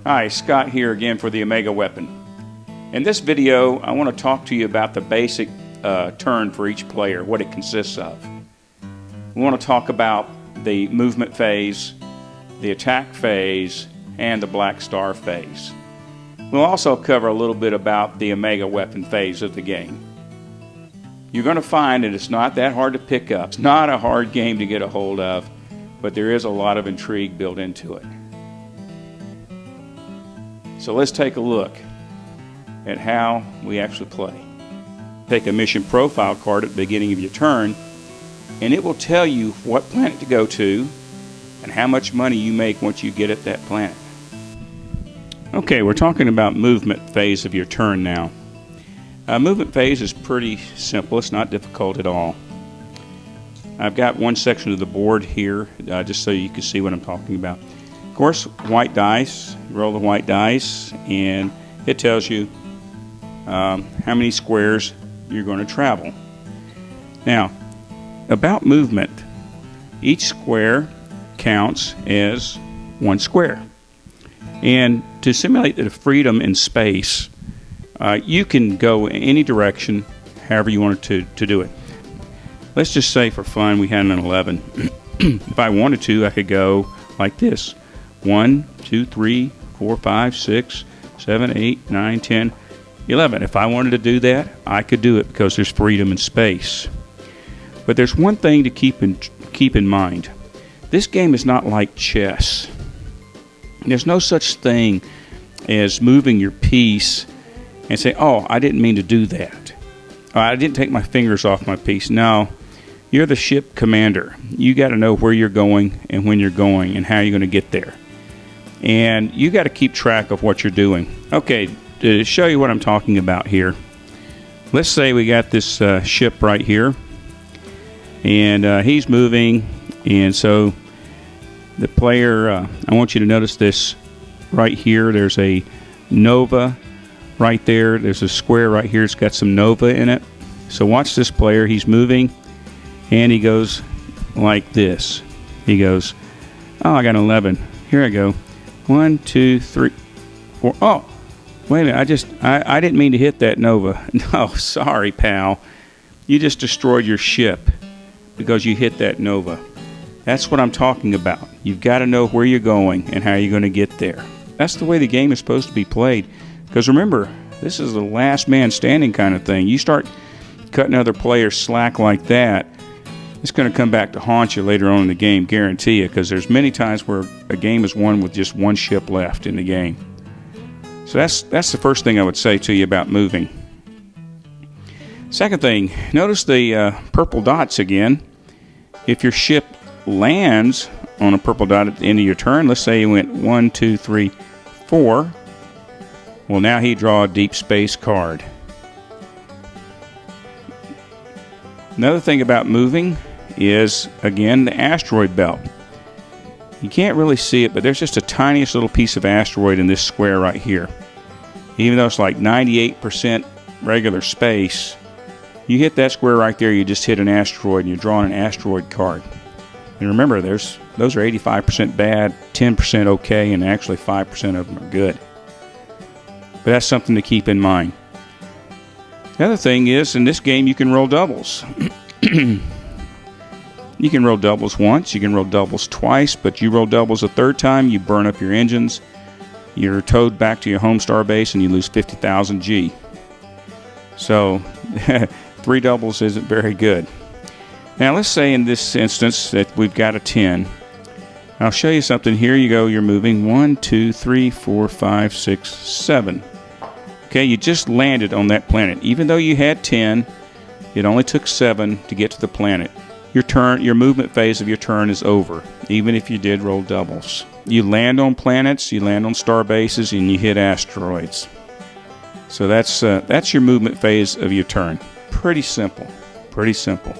Hi, Scott here again for the Amega Weapon. In this video, I want to talk to you about the basic turn for each player, what it consists of. We want to talk about the movement phase, the attack phase, and the black star phase. We'll also cover a little bit about the Amega Weapon phase of the game. You're going to find that it's not that hard to pick up. It's not a hard game to get a hold of, but there is a lot of intrigue built into it. So let's take a look at how we actually play. Take a mission profile card at the beginning of your turn, and it will tell you what planet to go to and how much money you make once you get at that planet. Okay, we're talking about movement phase of your turn now. Movement phase is pretty simple. It's not difficult at all. I've got one section of the board here just so you can see what I'm talking about. Of course, white dice. Roll the white dice and it tells you how many squares you're going to travel. Now, about movement, each square counts as one square. And to simulate the freedom in space, you can go any direction however you wanted to do it. Let's just say for fun we had an 11. If I wanted to, I could go like this. 1, 2, 3, 4, 5, 6, 7, 8, 9, 10, 11. If I wanted to do that, I could do it because there's freedom in space. But there's one thing to keep in mind. This game is not like chess. There's no such thing as moving your piece and say, oh, I didn't mean to do that. I didn't take my fingers off my piece. No, you're the ship commander. You got to know where you're going and when you're going and how you're going to get there. And you got to keep track of what you're doing. Okay, to show you what I'm talking about here, let's say we got this ship right here, and he's moving, and so the player, I want you to notice this right here. There's a nova right there. There's a square right here. It's got some nova in it. So watch this player. He's moving, and he goes like this. He goes, oh, I got an 11. Here I go. 1, 2, 3, 4. Oh, wait a minute. I didn't mean to hit that nova. No, sorry, pal. You just destroyed your ship because you hit that nova. That's what I'm talking about. You've got to know where you're going and how you're going to get there. That's the way the game is supposed to be played. Because remember, this is the last man standing kind of thing. You start cutting other players slack like that, it's going to come back to haunt you later on in the game, guarantee you, because there's many times where a game is won with just one ship left in the game. So that's the first thing I would say to you about moving. Second thing, notice the purple dots again. If your ship lands on a purple dot at the end of your turn, let's say you went 1, 2, 3, 4. Well, now he draw a deep space card. Another thing about moving is, again, the asteroid belt. You can't really see it, but there's just a tiniest little piece of asteroid in this square right here. Even though it's like 98% regular space, you hit that square right there, you just hit an asteroid, and you're drawing an asteroid card. And remember, those are 85% bad, 10% okay, and actually 5% of them are good. But that's something to keep in mind. The other thing is, in this game, you can roll doubles. You can roll doubles once, you can roll doubles twice, but you roll doubles a third time, you burn up your engines, you're towed back to your home star base, and you lose 50,000 G. So, 3 doubles isn't very good. Now, let's say in this instance that we've got a 10. I'll show you something. Here you go, you're moving 1, 2, 3, 4, 5, 6, 7. Okay, you just landed on that planet. Even though you had 10, it only took 7 to get to the planet. Your movement phase of your turn is over, even if you did roll doubles. You land on planets, you land on star bases, and you hit asteroids. So that's your movement phase of your turn. Pretty simple. Pretty simple.